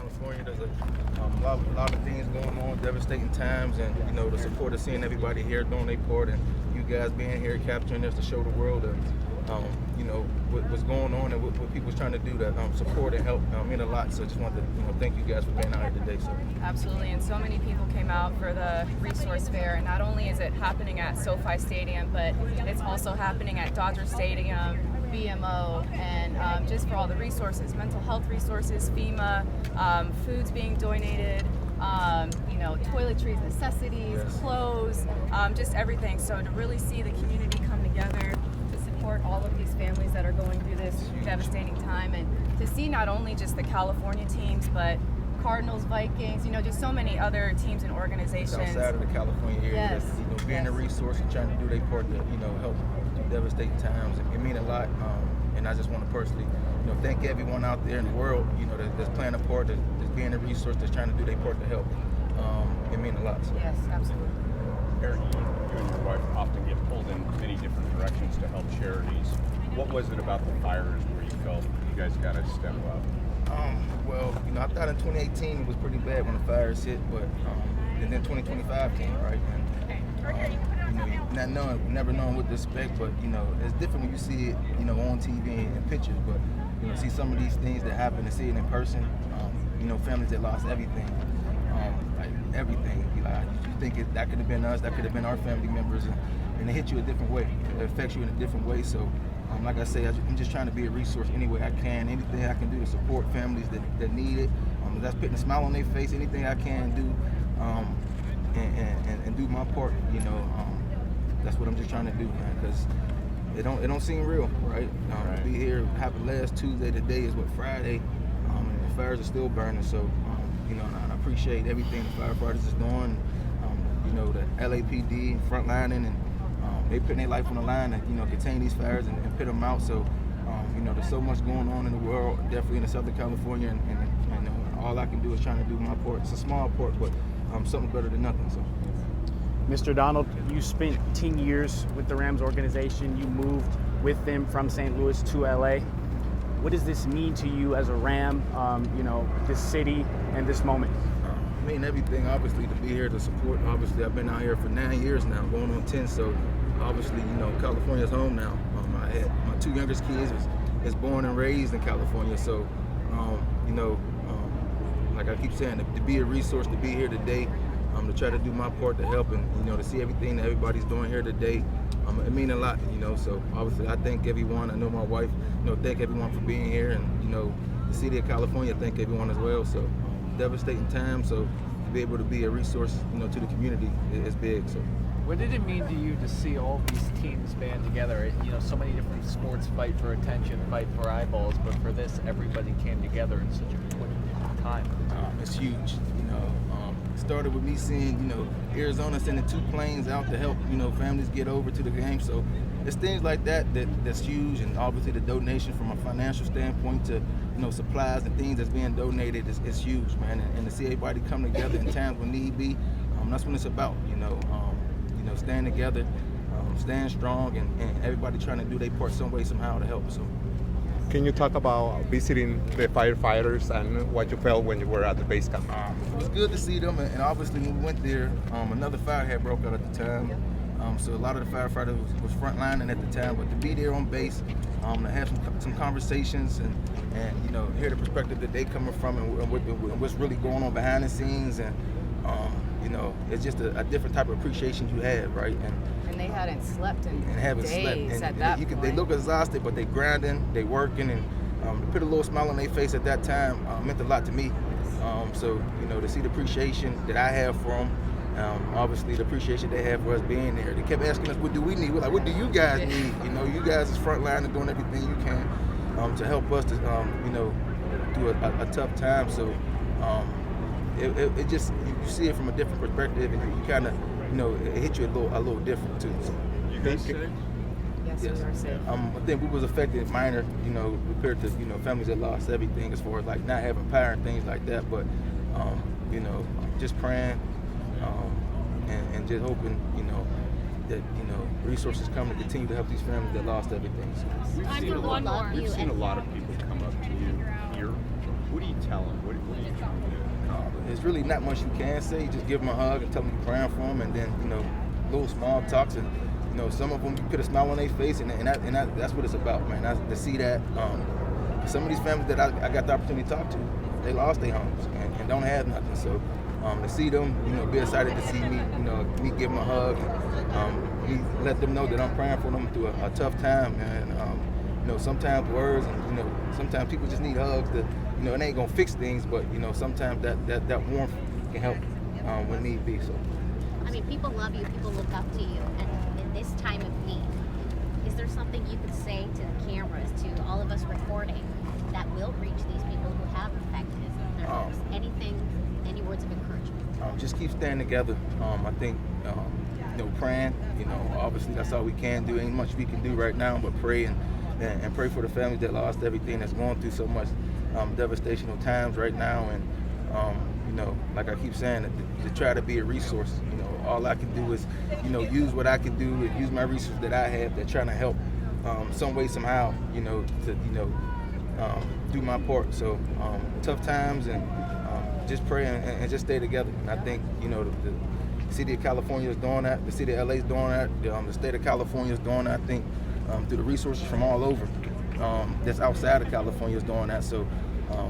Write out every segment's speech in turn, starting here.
California. There's a lot of things going on, devastating times, and the support of seeing everybody here doing their part, and you guys being here capturing this to show the world what's going on and what people's trying to do to support and help mean a lot. So I just wanted to thank you guys for being out here today. So absolutely, and so many people came out for the resource fair, and not only is it happening at SoFi Stadium, but it's also happening at Dodger Stadium, BMO, and just for all the resources, mental health resources, FEMA, foods being donated, toiletries, necessities, yes, clothes, just everything. So to really see the community come together to support all of these families that are going through this devastating time, and to see not only just the California teams, but Cardinals, Vikings, just so many other teams and organizations outside of the California area, yes, being a resource and trying to do their part to help through devastating times. It means a lot, and I just want to personally thank everyone out there in the world that's playing a part, that's being a resource, that's trying to do their part to help. It means a lot. So. Yes, absolutely. Eric, you and your wife often get pulled in many different directions to help charities. What was it about the fires where you felt you guys got to step up? Well, I thought in 2018 it was pretty bad when the fires hit, but and then 2025 came, right? And never knowing what to expect, but it's different when you see it, on TV and pictures, but see some of these things that happen and see it in person. Families that lost everything, like everything. You think that could have been us, that could have been our family members, and it hit you a different way. It affects you in a different way. So, like I say, I'm just trying to be a resource any way I can. Anything I can do to support families that need it. That's putting a smile on their face. Anything I can do, and do my part. That's what I'm just trying to do, man. Because it don't seem real, right? To be here, happened last Tuesday. Today is Friday, and the fires are still burning. So, and I appreciate everything the firefighters is doing. The LAPD frontlining, and they putting their life on the line to contain these fires and put them out. So there's so much going on in the world, definitely in Southern California, and all I can do is trying to do my part. It's a small part, but something better than nothing. So. Mr. Donald, you spent 10 years with the Rams organization. You moved with them from St. Louis to LA. What does this mean to you as a Ram, this city and this moment? I mean everything, obviously, to be here to support. Obviously, I've been out here for 9 years now, going on 10. So, obviously, California's home now. My two youngest kids is born and raised in California. So, like I keep saying, to be a resource, to be here today, to try to do my part to help, and to see everything that everybody's doing here today, it means a lot. So obviously, I thank everyone. I know my wife. Thank everyone for being here, and the city of California. Thank everyone as well. So. Devastating time, so to be able to be a resource, to the community is big. So, what did it mean to you to see all these teams band together? So many different sports fight for attention, fight for eyeballs, but for this, everybody came together in such a quick time. It's huge. It started with me seeing, Arizona sending 2 planes out to help, families get over to the game. So it's things like that's huge, and obviously the donation from a financial standpoint to supplies and things that's being donated is huge, man. And to see everybody come together in times when need be, that's what it's about. Staying together, staying strong, and everybody trying to do their part some way somehow to help. So. Can you talk about visiting the firefighters and what you felt when you were at the base camp? It was good to see them, and obviously when we went there, another fire had broke out at the time. So a lot of the firefighters was frontlining at the time, but to be there on base, to have some conversations and hear the perspective that they coming from and what's really going on behind the scenes, and it's just a different type of appreciation you have, right? And they hadn't slept in haven't days slept. And at that point. They look exhausted, but they grinding, they working, and to put a little smile on their face at that time meant a lot to me. So to see the appreciation that I have for them. Obviously, the appreciation they have for us being there. They kept asking us, what do we need? We're like, what do you guys need? You guys is frontline and doing everything you can to help us to, through a tough time. So it just, you see it from a different perspective, and you kind of, it hit you a little different too. So. You guys safe? Yes, we are safe. I think we was affected minor, compared to, families that lost everything as far as like not having power and things like that. But, just praying. And just hoping, that resources come to continue to help these families that lost everything. So. We've seen a lot of people come up to you here What do you tell them? What are you trying to accomplish? There's really not much you can say. Just give them a hug and tell them you're praying for them, and then little small talks, and some of them you put a smile on their face, and that's what it's about, man. To see that some of these families that I got the opportunity to talk to, they lost their homes and don't have nothing. So to see them, be excited to see me, me give them a hug, me let them know that I'm praying for them through a tough time, man. Sometimes words, and sometimes people just need hugs. It ain't gonna fix things, but sometimes that warmth can help when need be. So. I mean, people love you, people look up to you, and in this time of need, is there something you could say to the cameras, to all of us recording, that will reach these people who have affected their lives? Anything, any words of encouragement? Just keep standing together. I think, praying, obviously that's all we can do. Ain't much we can do right now, but pray and pray for the families that lost everything, that's going through so much devastational times right now. And, like I keep saying, to try to be a resource. All I can do is, use what I can do and use my resources that I have that trying to help some way, somehow, to, do my part. So tough times, and just pray and just stay together. And I think, the city of California is doing that, the city of LA is doing that, the state of California is doing that. I think through the resources from all over that's outside of California is doing that. So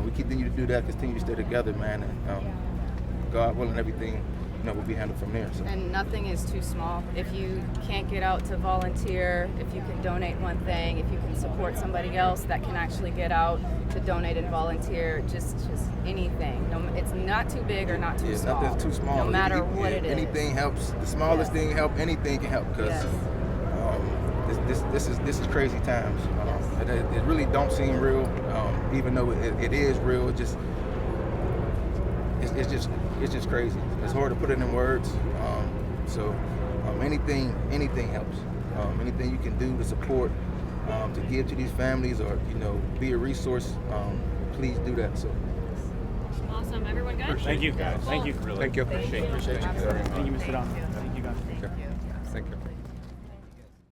we continue to do that, continue to stay together, man. And God willing, everything will be handled from there. So. And nothing is too small. If you can't get out to volunteer, if you can donate one thing, if you can support somebody else that can actually get out to donate and volunteer, just anything. No, it's not too big or not too small. Nothing's too small. No matter what it is. Anything helps. The smallest thing help. Anything can help, because this is crazy times. It really don't seem real, even though it is real. It's just crazy. It's hard to put it in words. So anything helps. Anything you can do to support, to give to these families, or be a resource, please do that. So. Awesome. Everyone good? Thank you, guys. Thank you. Really Thank you. appreciate you very much. Thank you, Mr. Don. Thank you, guys. Thank you.